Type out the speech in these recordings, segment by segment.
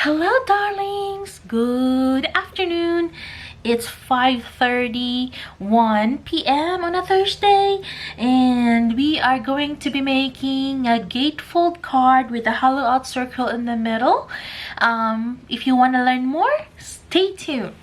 Hello darlings, good afternoon. It's 5:31 p.m. on a Thursday and we are going to be making a gatefold card with a hollow out circle in the middle. If you want to learn more, stay tuned.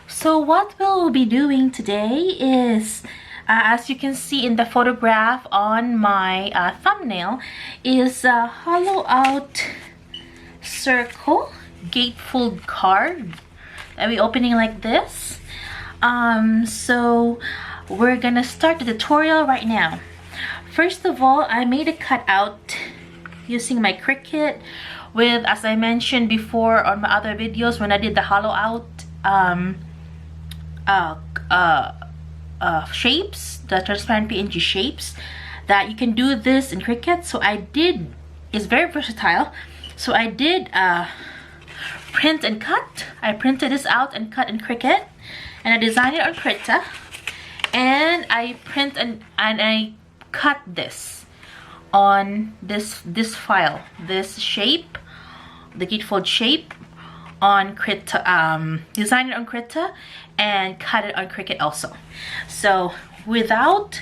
So what we'll be doing today is, as you can see in the photograph on my thumbnail, is a hollow out circle gatefold card that we're opening like this. So we're gonna start the tutorial right now. First of all, I made a cutout using my Cricut with, as I mentioned before on my other videos when I did the hollow out shapes, the transparent PNG shapes, that you can do this in Cricut. So I did, it's very versatile. So I did print and cut. I printed this out and cut in Cricut, and I designed it on Krita, and I print and I cut this on this file, this shape, the gatefold shape, on Krita, designed it on Krita and cut it on Cricut also. So without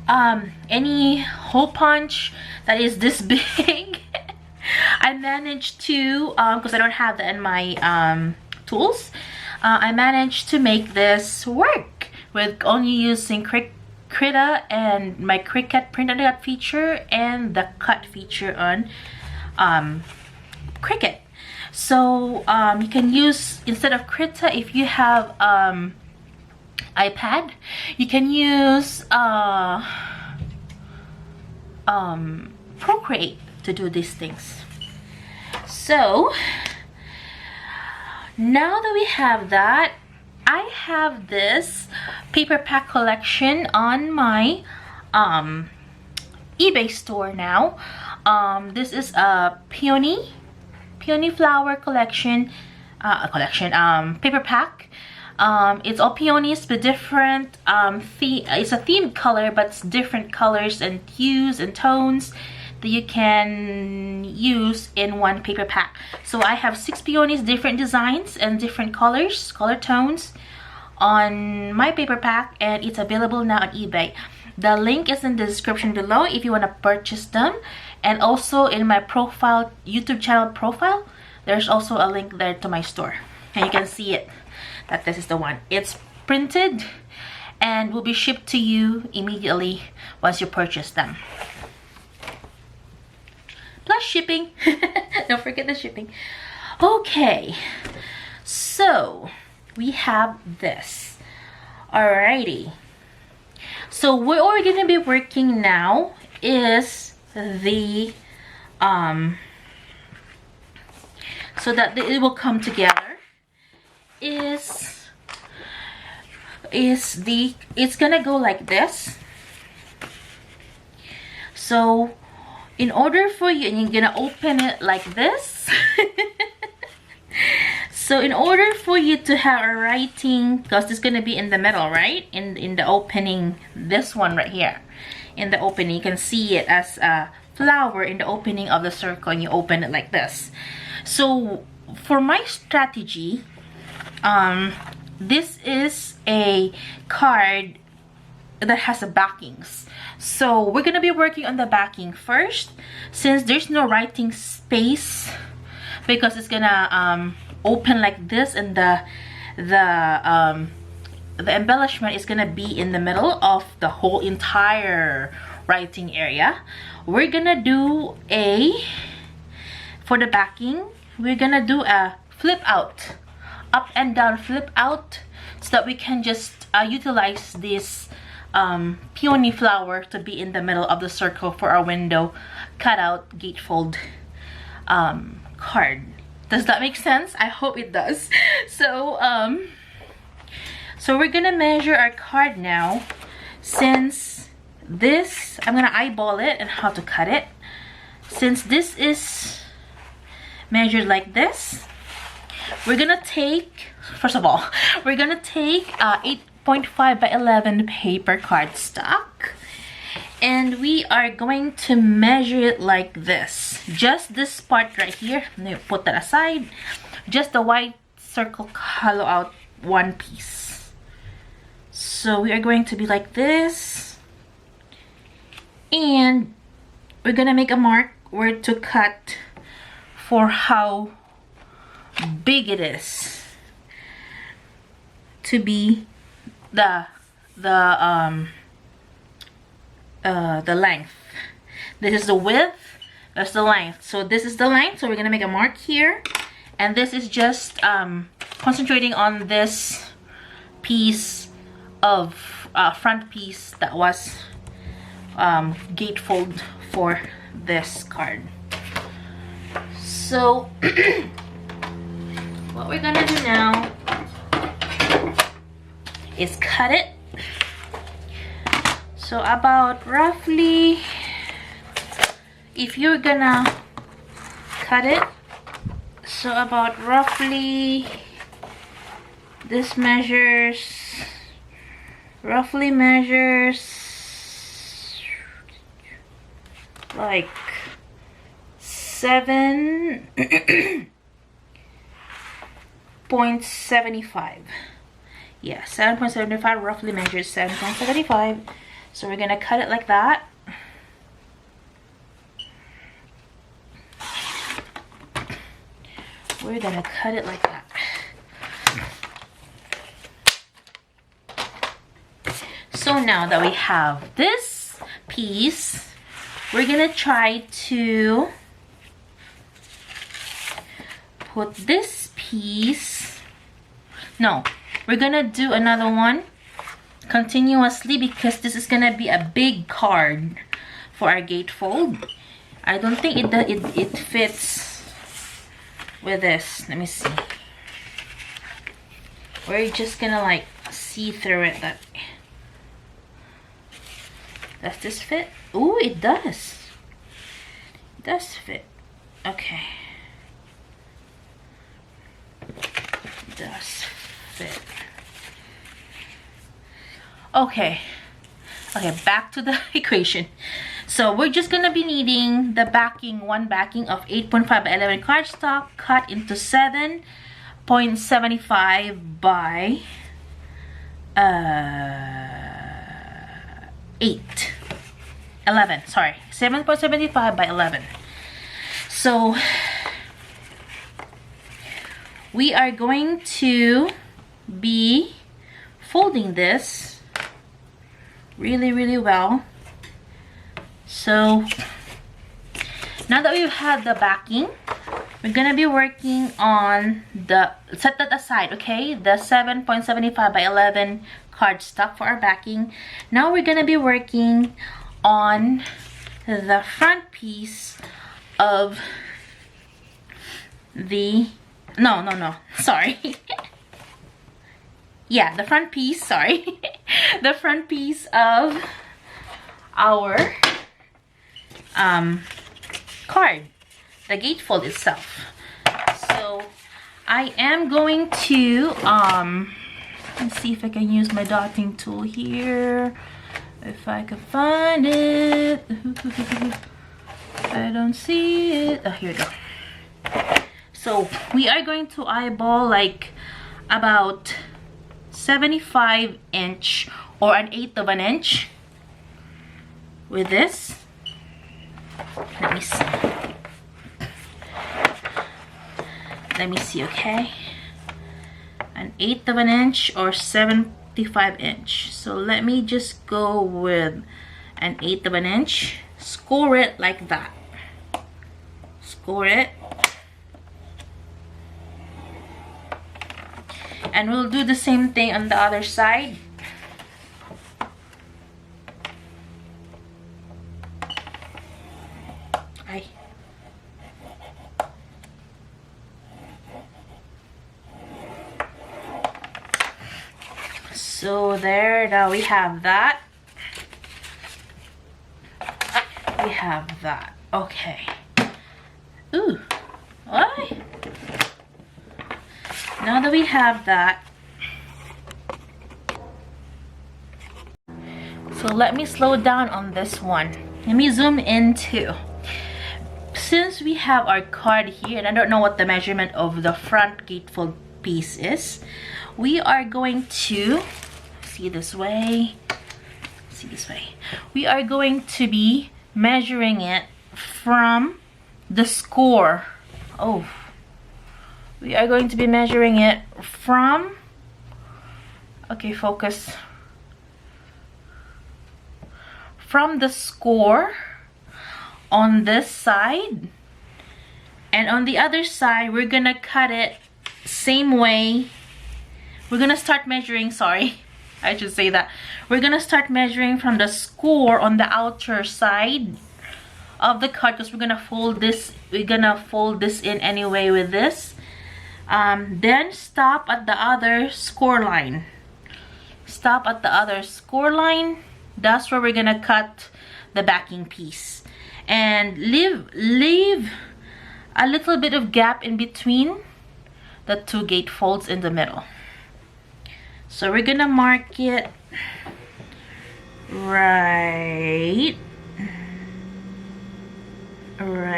any hole punch that is this big, I managed to, because I don't have that in my tools, I managed to make this work with only using Krita and my Cricut print and cut feature and the cut feature on Cricut. So you can use, instead of Krita, if you have iPad, you can use Procreate to do these things. So now that we have that, I have this paper pack collection on my eBay store now. This is a peony flower collection, paper pack. It's all peonies with different it's a themed color, but it's different colors and hues and tones that you can use in one paper pack. So I have 6 peonies, different designs and different colors, color tones on my paper pack, and it's available now on eBay. The link is in the description below if you want to purchase them, and also in my profile, YouTube channel profile, there's also a link there to my store, and you can see it, that this is the one. It's printed and will be shipped to you immediately once you purchase them, plus shipping. Don't forget the shipping. Okay, so we have this. Alrighty, so what we're gonna be working now is the so that it will come together, it's gonna go like this. So in order for you, and you're gonna open it like this. So in order for you to have a writing, because it's gonna be in the middle, right? In the opening, this one right here, in the opening, you can see it as a flower in the opening of the circle, and you open it like this. So for my strategy, this is a card that has a backings. So we're gonna be working on the backing first, since there's no writing space, because it's gonna open like this, and the embellishment is gonna be in the middle of the whole entire writing area. We're gonna do for the backing, we're gonna do a flip out, up and down flip out, so that we can just utilize this peony flower to be in the middle of the circle for our window cutout gatefold card. Does that make sense? I hope it does. So so we're gonna measure our card now. Since this, I'm gonna eyeball it and how to cut it. Since this is measured like this, we're gonna take, first of all, we're gonna take 8.5 by 11 paper cardstock, and we are going to measure it like this. Just this part right here, let me put that aside. Just the white circle, hollow out one piece. So we are going to be like this, and we're gonna make a mark where to cut for how big it is to be the length. This is the width, that's the length. So this is the length, so we're gonna make a mark here, and this is just concentrating on this piece of front piece that was gatefold for this card. So what we're gonna do now is cut it. So about roughly, if you're gonna cut it, so about roughly, this roughly measures like 7.75. Yeah, 7.75 roughly measures 7.75. So we're gonna cut it like that. We're gonna cut it like that. So now that we have this piece, we're gonna try to put this piece, no, we're gonna do another one continuously because this is gonna be a big card for our gatefold. I don't think it fits with this. Let me see. We're just gonna like see through it. Does this fit? Ooh, it does. It does fit. Okay. It does fit. Okay. Okay, back to the equation. So we're just gonna be needing the backing, one backing of 8.5 by 11 cardstock cut into 7.75 by 11, sorry, 7.75 by 11. So we are going to be folding this really well. So now that we've had the backing, we're gonna be working on the, set that aside, okay, the 7.75 by 11 cardstock for our backing. Now we're gonna be working on the front piece of the, no, sorry. Yeah, the front piece, sorry. The front piece of our card, the gatefold itself. So I am going to let's see if I can use my dotting tool here, if I can find it. I don't see it. Oh, here we go. So we are going to eyeball like about 75 inch or an 1/8 of an inch with this. Let me see. Let me see, okay? An 1/8 of an inch or 75 inch. So let me just go with an 1/8 of an inch. Score it like that. Score it. And we'll do the same thing on the other side. Ay. So there, now we have that. We have that. Okay. Ooh. What? Now that we have that, so let me slow down on this one. Let me zoom in too. Since we have our card here, and I don't know what the measurement of the front gatefold piece is, we are going to see this way. See this way. We are going to be measuring it from the score. Oh, we are going to be measuring it from, okay, focus, from the score on this side, and on the other side we're gonna cut it same way. We're gonna start measuring, sorry, I should say that. We're gonna start measuring from the score on the outer side of the card, because we're gonna fold this. We're gonna fold this in anyway with this. Then stop at the other score line. Stop at the other score line. That's where we're gonna cut the backing piece, and leave a little bit of gap in between the two gatefolds in the middle. So we're gonna mark it right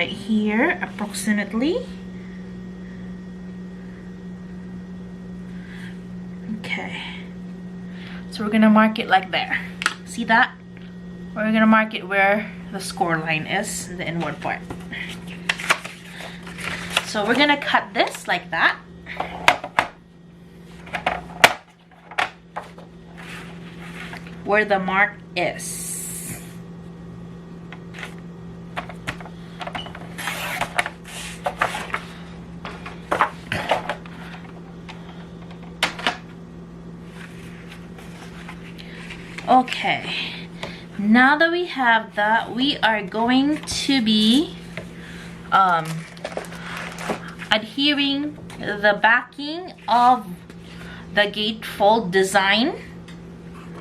here approximately. Okay, so we're gonna mark it like there. See that? We're gonna mark it where the score line is, the inward part. So we're gonna cut this like that. Where the mark is. Okay, now that we have that, we are going to be adhering the backing of the gatefold design.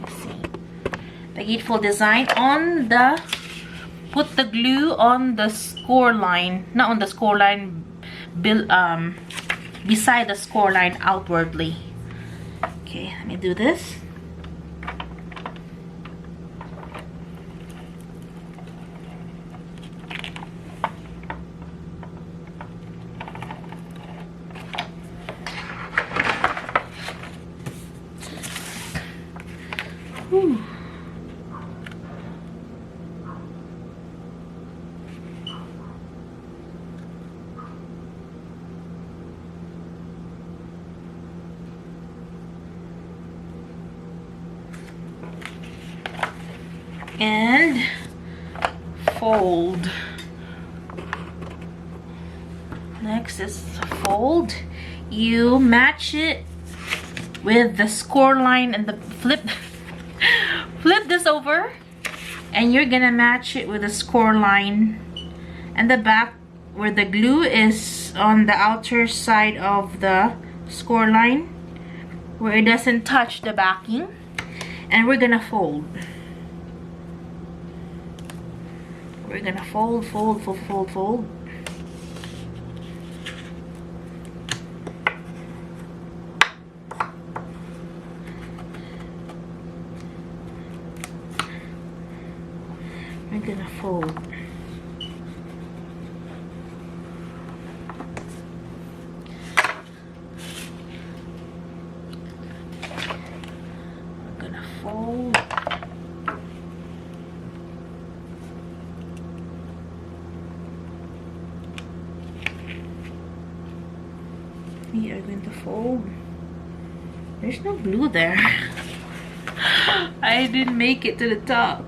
Let's see, the gatefold design on the, put the glue on the score line, not on the score line, beside the score line outwardly. Okay, let me do this. Whew. And fold. Next is fold. You match it with the score line and the flip this over, and you're gonna match it with the score line and the back where the glue is on the outer side of the score line where it doesn't touch the backing, and we're gonna fold. We're gonna fold, fold, fold, fold, fold. We're gonna fold. We're gonna fold. We are going to fold. There's no glue there. I didn't make it to the top.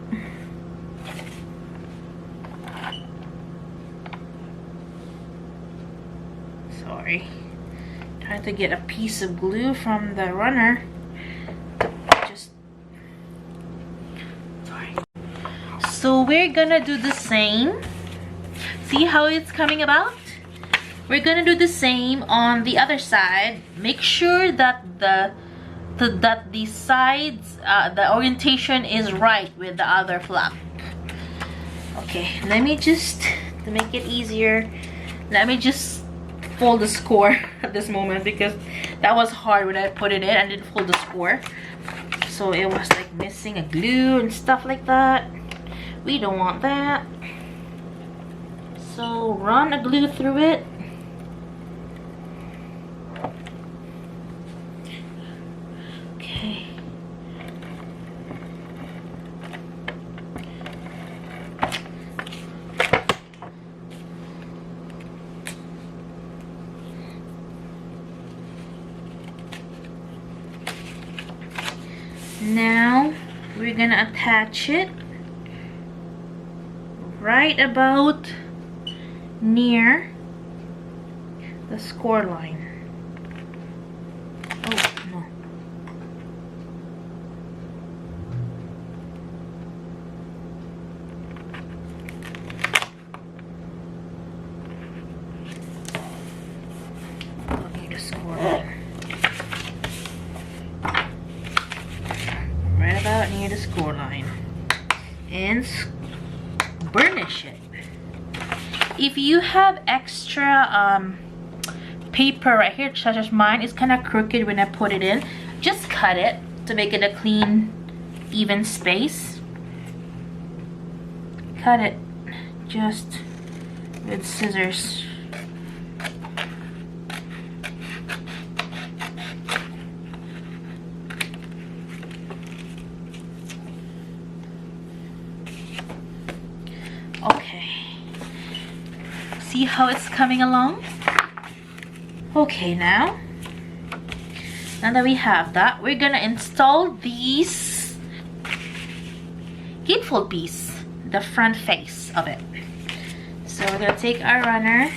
Sorry. Trying to get a piece of glue from the runner. Just sorry. So we're gonna do the same See how it's coming about? We're gonna do the same on the other side. Make sure that the sides, the orientation is right with the other flap. Okay, let me just, to make it easier, let me just fold the score at this moment, because that was hard when I put it in. I didn't fold the score, so it was like missing a glue and stuff like that. We don't want that. So run a glue through it. Okay. Now we're gonna attach it right about near the score line. Oh no. Okay, the score line. Right about near the score line. And burnish it. If you have extra paper right here, such as mine, it's kind of crooked when I put it in, just cut it to make it a clean, even space. Cut it just with scissors. Okay, see how it's coming along? Okay, now that we have that, we're gonna install these gatefold piece, the front face of it. So we're gonna take our runner.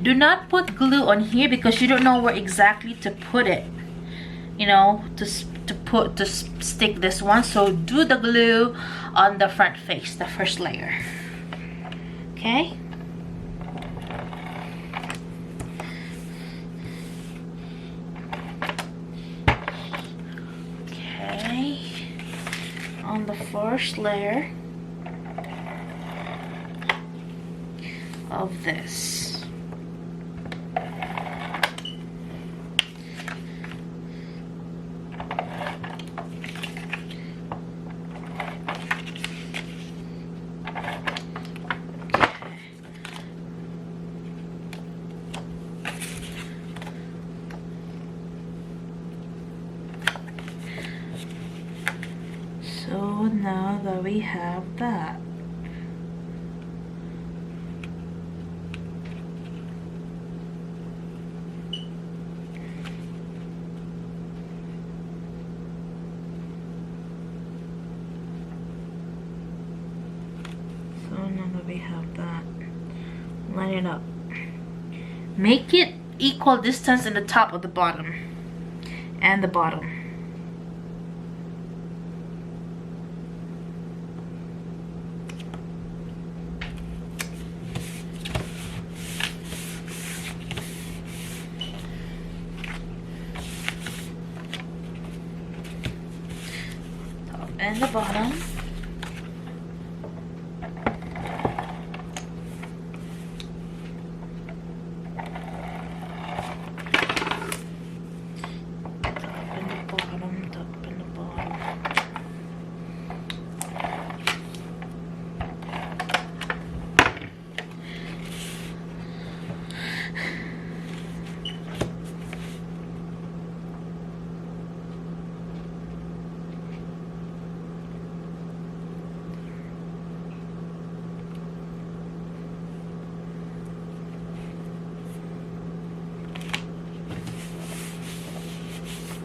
Do not put glue on here because you don't know where exactly to put it, you know, to stick this one. So do the glue on the front face, the first layer. Okay. Okay. On the first layer of this. So now that we have that, line it up. Make it equal distance in the top of the bottom and the bottom. Top and the bottom.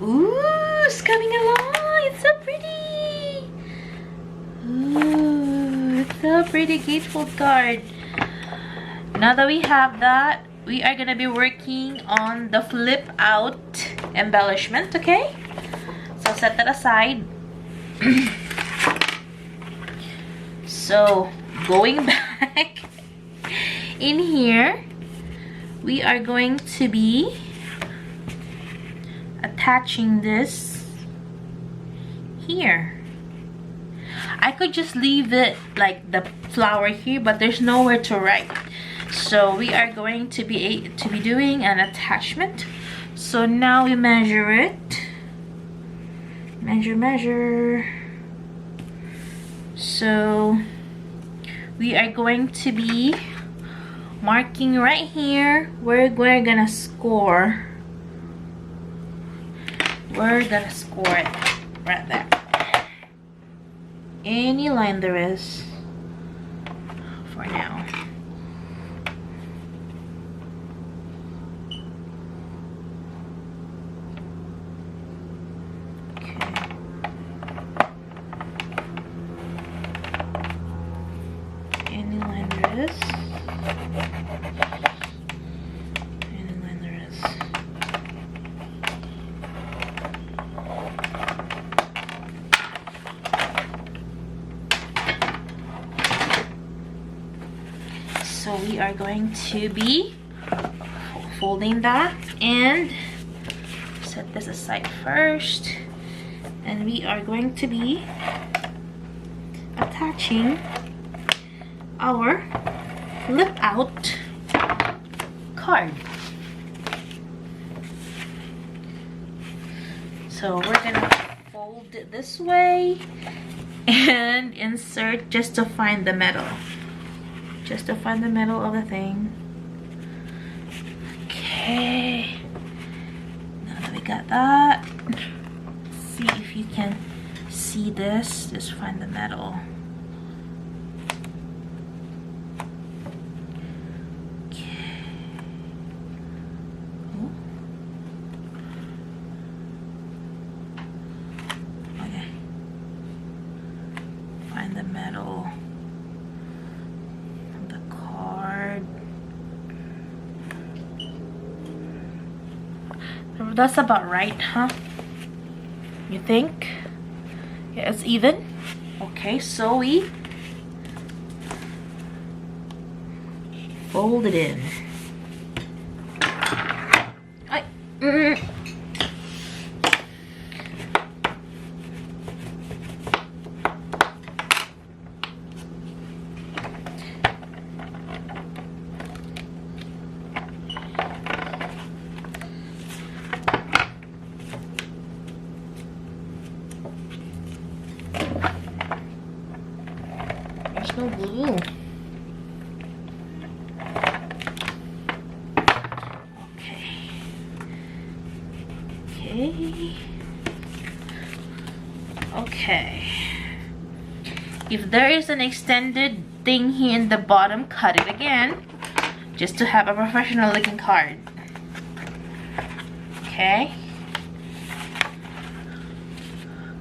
Ooh, it's coming along. It's so pretty. Ooh, it's so pretty gatefold card. Now that we have that, we are gonna be working on the flip out embellishment, okay? So set that aside. So going back, in here, we are going to be attaching this here. I could just leave it like the flower here, but there's nowhere to write. So we are going to be doing an attachment. So now we measure it. Measure. So we are going to be marking right here where we're gonna score. We're gonna score it right there. Any line there is for now. So we are going to be folding that and set this aside first, and we are going to be attaching our flip out card. So we're gonna fold it this way and insert just to find the middle. Just to find the middle of the thing. Okay. Now that we got that, see if you can see this. Just find the middle. Okay. Oh. Okay. Find the middle. That's about right, huh? You think? Yeah, it's even. Okay, so we fold it in. There's no glue. Okay. If there is an extended thing here in the bottom, cut it again, just to have a professional looking card. Okay.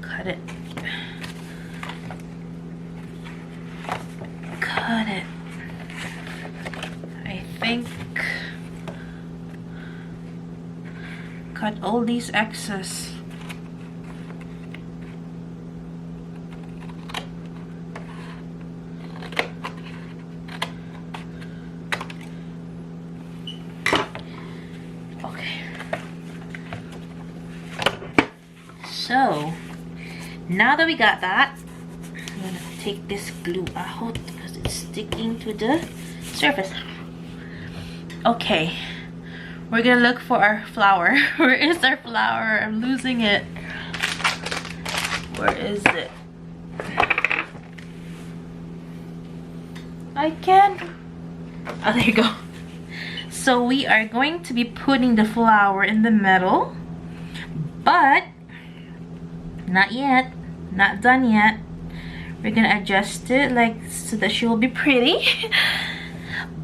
Cut it. Cut it. I think cut all these excess. Okay. So now that we got that, I'm gonna take this glue out because it's sticking to the surface. Okay, we're gonna look for our flower. Where is our flower? I'm losing it. Where is it? I can't. Oh, there you go. So we are going to be putting the flower in the middle, but not yet, not done yet. We're gonna adjust it like so that she will be pretty.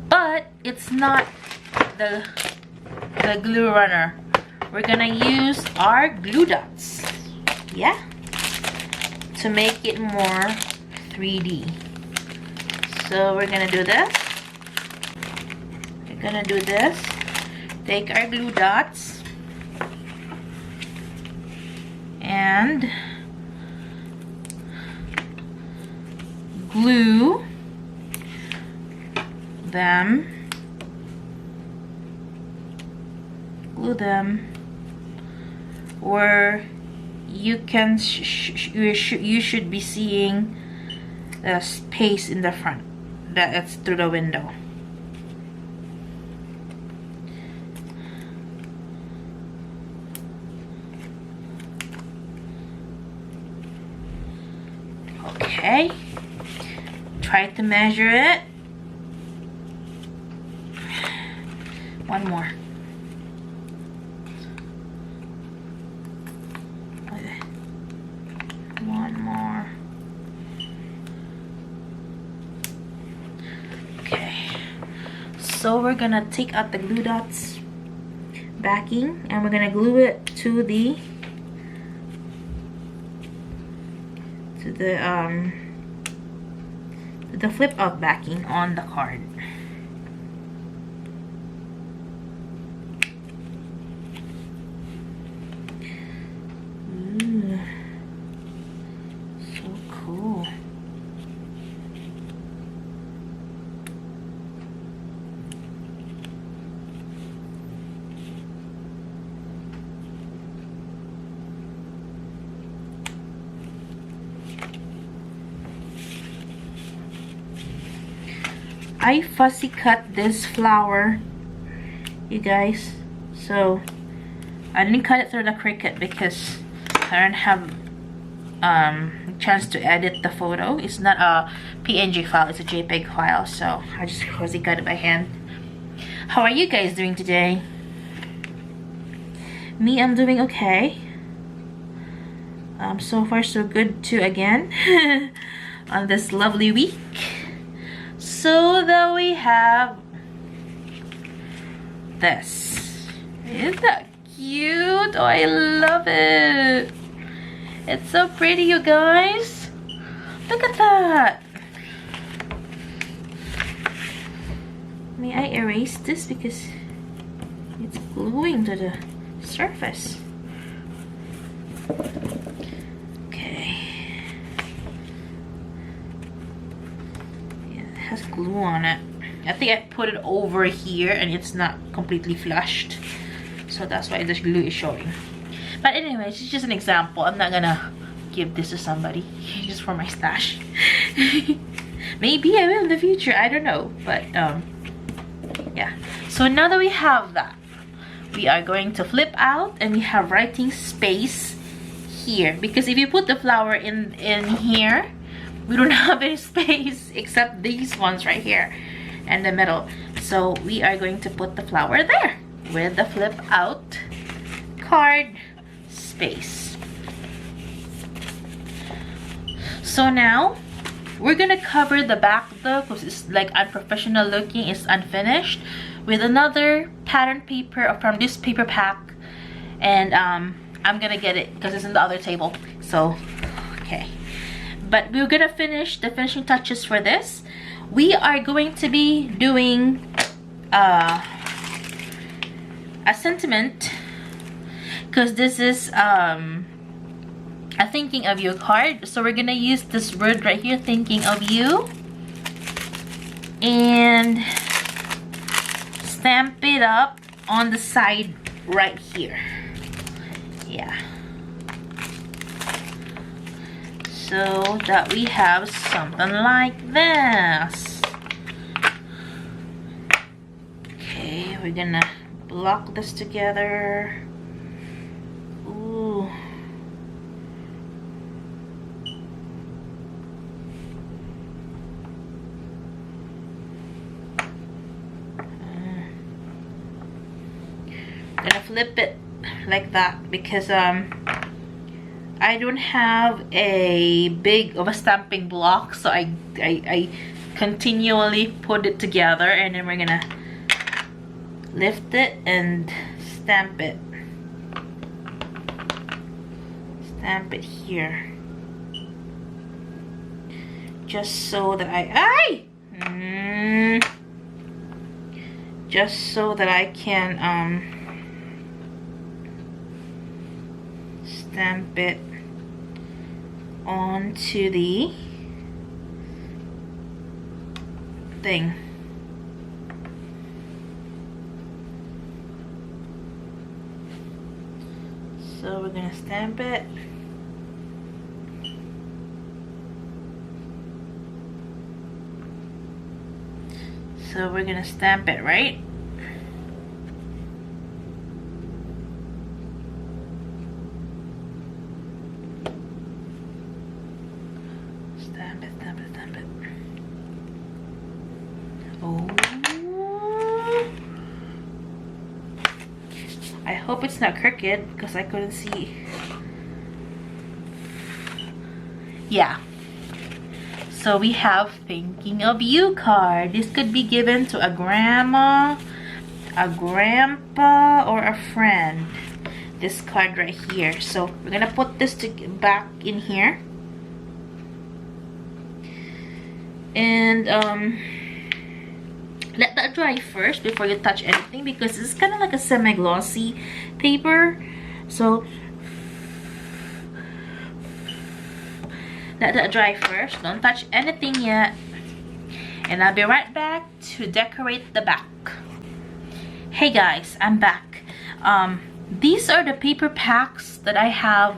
But it's not the glue runner. We're gonna use our glue dots, yeah, to make it more 3D. So we're gonna do this. We're gonna do this. Take our glue dots and glue them glue them, or you can you should be seeing the space in the front that's through the window. Okay, try to measure it. One more. One more. Okay, so we're gonna take out the glue dots backing and we're gonna glue it to the flip out backing on the card. Ooh, so cool. I fussy cut this flower, you guys, so I didn't cut it through the Cricut because I don't have chance to edit the photo. It's not a PNG file, it's a JPEG file, so I just fussy cut it by hand. How are you guys doing today? Me, I'm doing okay. So far so good too again on this lovely week. So that we have this. Isn't that cute? Oh, I love it. It's so pretty, you guys. Look at that. May I erase this because it's gluing to the surface. Has glue on it. I think I put it over here and it's not completely flushed, so that's why the glue is showing. But anyways, it's just an example. I'm not gonna give this to somebody, just for my stash. Maybe I will in the future, I don't know, but yeah. So now that we have that, we are going to flip out and we have writing space here, because if you put the flower in here, we don't have any space except these ones right here and the middle. So we are going to put the flower there with the flip out card space. So now we're gonna cover the back though, because it's like unprofessional looking, it's unfinished, with another pattern paper from this paper pack, and I'm gonna get it because it's in the other table. So okay, but we're gonna finish the finishing touches for this. We are going to be doing a sentiment, because this is a thinking of you card. So we're gonna use this word right here, thinking of you, and stamp it up on the side right here. Yeah, so that we have something like this. Okay, we're gonna block this together. Ooh. Gonna flip it like that because I don't have a big of a stamping block, so I continually put it together, and then we're gonna lift it and stamp it here, just so that just so that I can stamp it onto the thing. So we're gonna stamp it. So we're gonna stamp it, right? Stamp it, stamp it, stamp it. Oh. I hope it's not crooked because I couldn't see. Yeah. So we have thinking of you card. This could be given to a grandma, a grandpa, or a friend. This card right here. So we're gonna put this back in here. And let that dry first before you touch anything, because it's kind of like a semi-glossy paper. So let that dry first. Don't touch anything yet. And I'll be right back to decorate the back. Hey guys, I'm back. These are the paper packs that I have.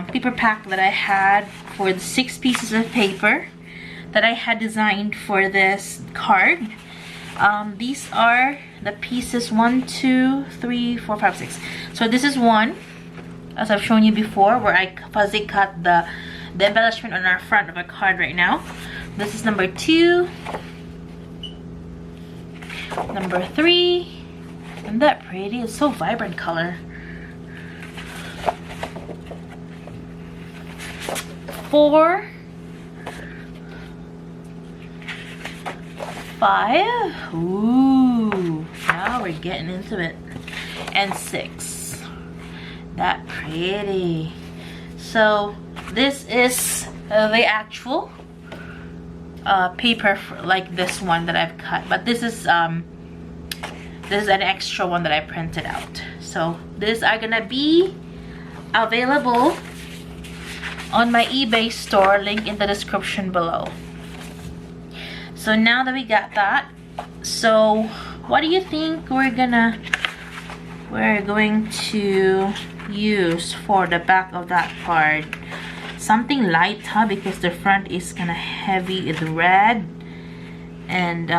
Paper pack that I had for the 6 pieces of paper that I had designed for this card. These are the pieces 1, 2, 3, 4, 5, 6. So this is one, as I've shown you before, where I fuzzy cut the embellishment on our front of a card right now. This is number 2, number 3. Isn't that pretty? It's so vibrant color. 4, 5. Ooh, now we're getting into it. And 6. That pretty. So this is the actual paper like this one that I've cut, but this is an extra one that I printed out. So these are gonna be available on my eBay store, link in the description below. So now that we got that, so what do you think we're going to use for the back of that card? Something light, huh? Because the front is kind of heavy with red, and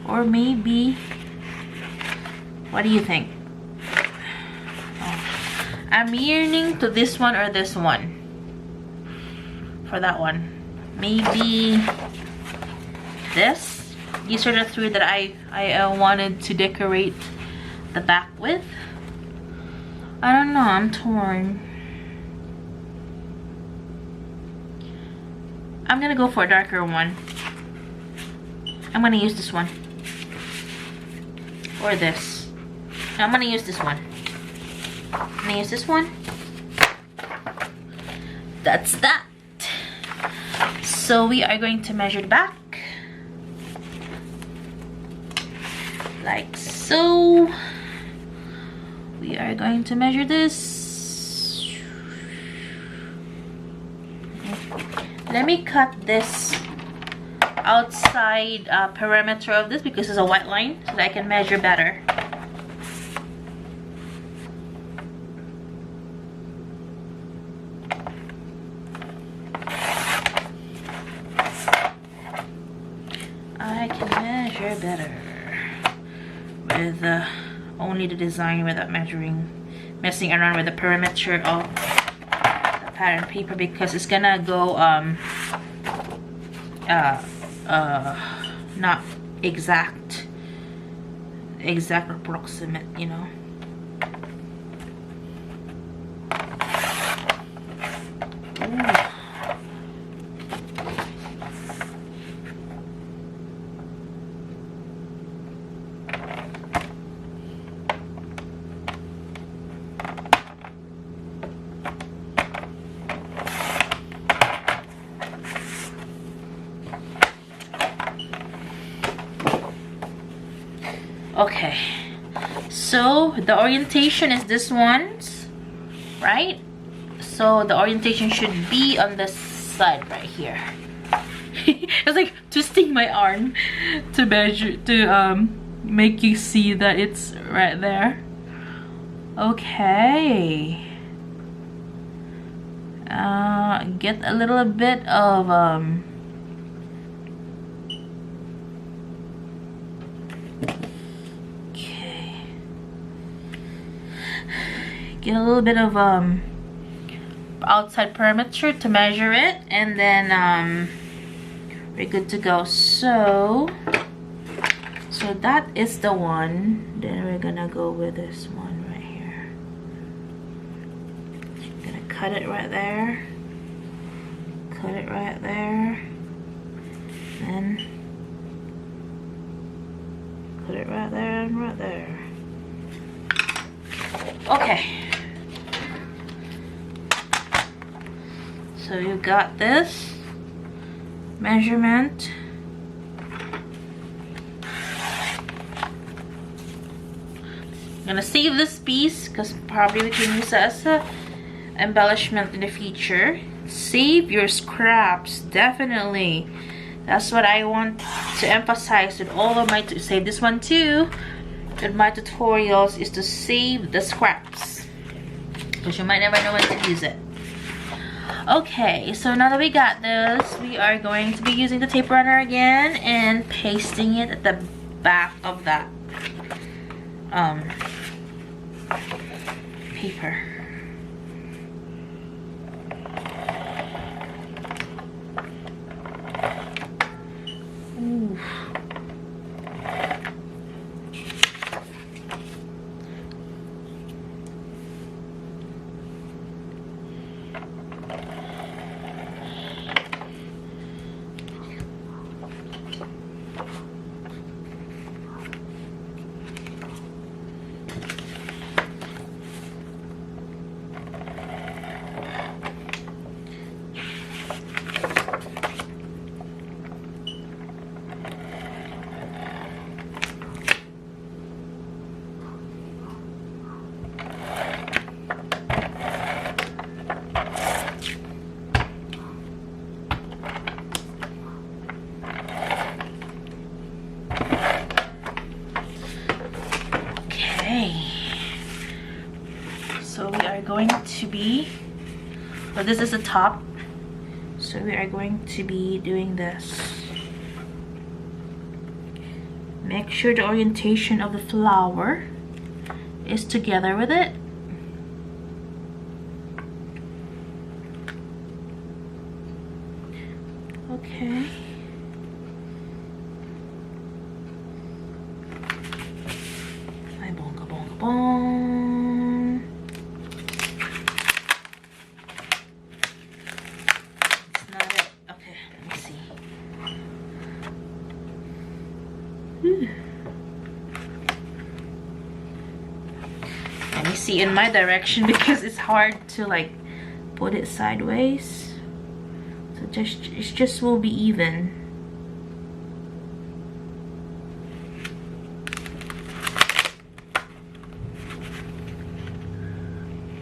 or maybe, what do you think? Oh, I'm yearning to this one or this one. For that one, maybe this. These are the 3 that I wanted to decorate the back with. I don't know, I'm torn. I'm gonna go for a darker one. I'm gonna use this one. Or this. No, I'm gonna use this one. I'm gonna use this one. That's that. So we are going to measure the back. Like so. We are going to measure this. Let me cut this outside perimeter of this because it's a white line, so that I can measure better. I can measure better with only the design without messing around with the perimeter of the pattern paper, because it's gonna go not exact approximate, you know. Ooh. Okay, so the orientation is this one's, right? So the orientation should be on this side right here. It's like twisting my arm to measure, to make you see that it's right there. Okay. get a little bit of get a little bit of outside perimeter to measure it, and then we're good to go. So that is the one. Then we're gonna go with this one right here. Gonna cut it right there, cut it right there, and put it right there and right there. Okay, so you got this measurement. I'm gonna save this piece because probably we can use it as a embellishment in the future. Save your scraps, definitely. That's what I want to emphasize with all of my, save this one too, with my tutorials, is to save the scraps, because you might never know when to use it. Okay, so now that we got this, we are going to be using the tape runner again and pasting it at the back of that paper. Ooh. So we are going to be, well, this is the top, so we are going to be doing this. Make sure the orientation of the flower is together with it. Okay. Bonga bonga bong. It's not it. Okay, let me see. Whew. Let me see in my direction because it's hard to like put it sideways. So it just will be even.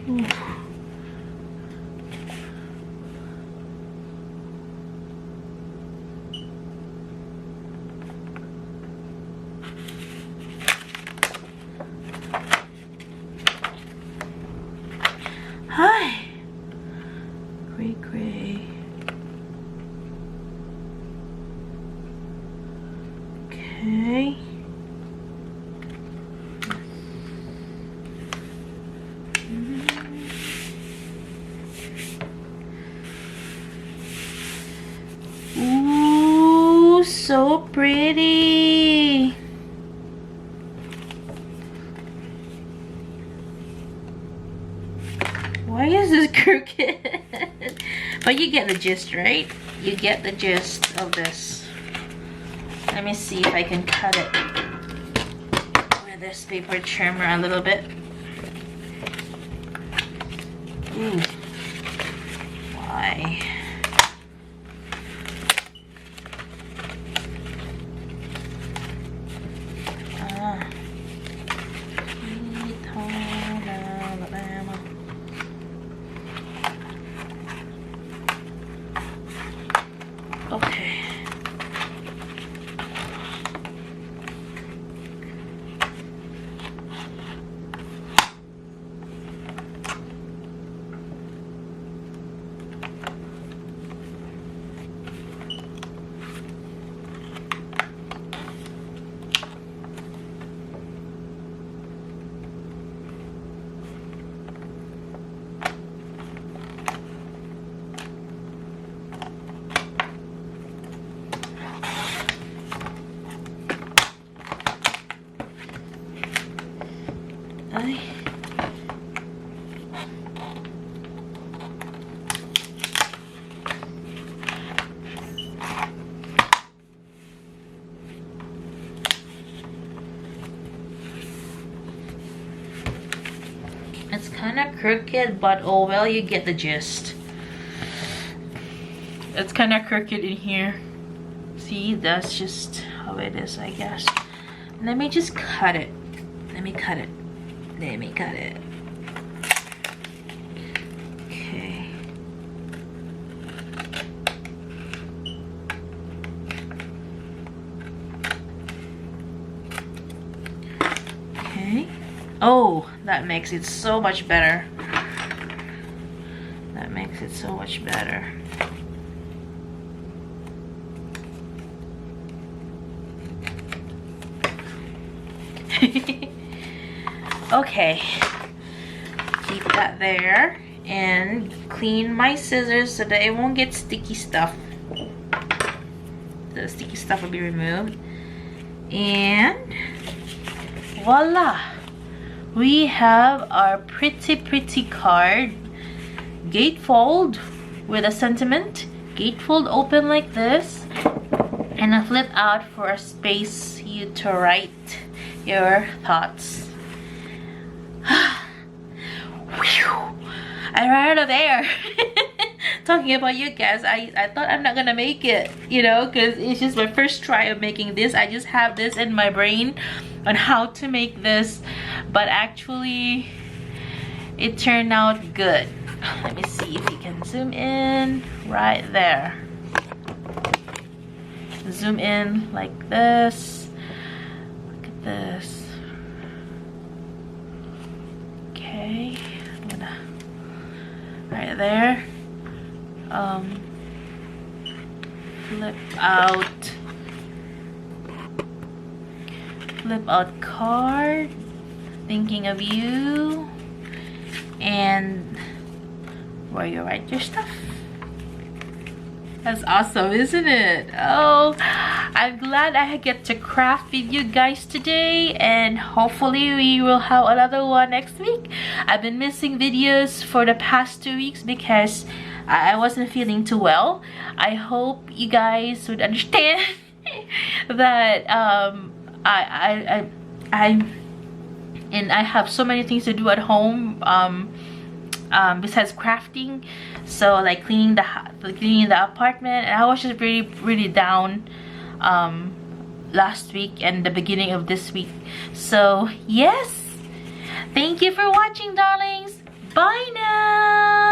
Ooh. Hi. Gray, gray. Okay. Ooh, so pretty. Why is this crooked? But you get the gist, right? You get the gist of this. Let me see if I can cut it with this paper trimmer a little bit. Ooh. Why? Okay. kind of crooked, but oh well, you get the gist. It's kind of crooked in here. See, that's just how it is, I guess. Let me just cut it. Let me cut it. Let me cut it. Okay. Okay. Oh, that makes it so much better. That makes it so much better. Okay, keep that there and clean my scissors so that it won't get sticky stuff. The sticky stuff will be removed, and voila, we have our pretty card. Gatefold with a sentiment. Gatefold open like this, and a flip out for a space you to write your thoughts. I ran out of air. Talking about you guys, I thought I'm not gonna make it, you know, because it's just my first try of making this. I just have this in my brain on how to make this, but actually it turned out good. Let me see if you can zoom in right there. Zoom in like this. Look at this. Okay, I'm gonna right there. Flip out card, thinking of you, and where you write your stuff. That's awesome, isn't it? Oh, I'm glad I get to craft with you guys today, and hopefully we will have another one next week. I've been missing videos for the past 2 weeks because I wasn't feeling too well. I hope you guys would understand that I have so many things to do at home besides crafting. So like cleaning the apartment, and I was just really down last week and the beginning of this week. So yes, thank you for watching, darlings. Bye now.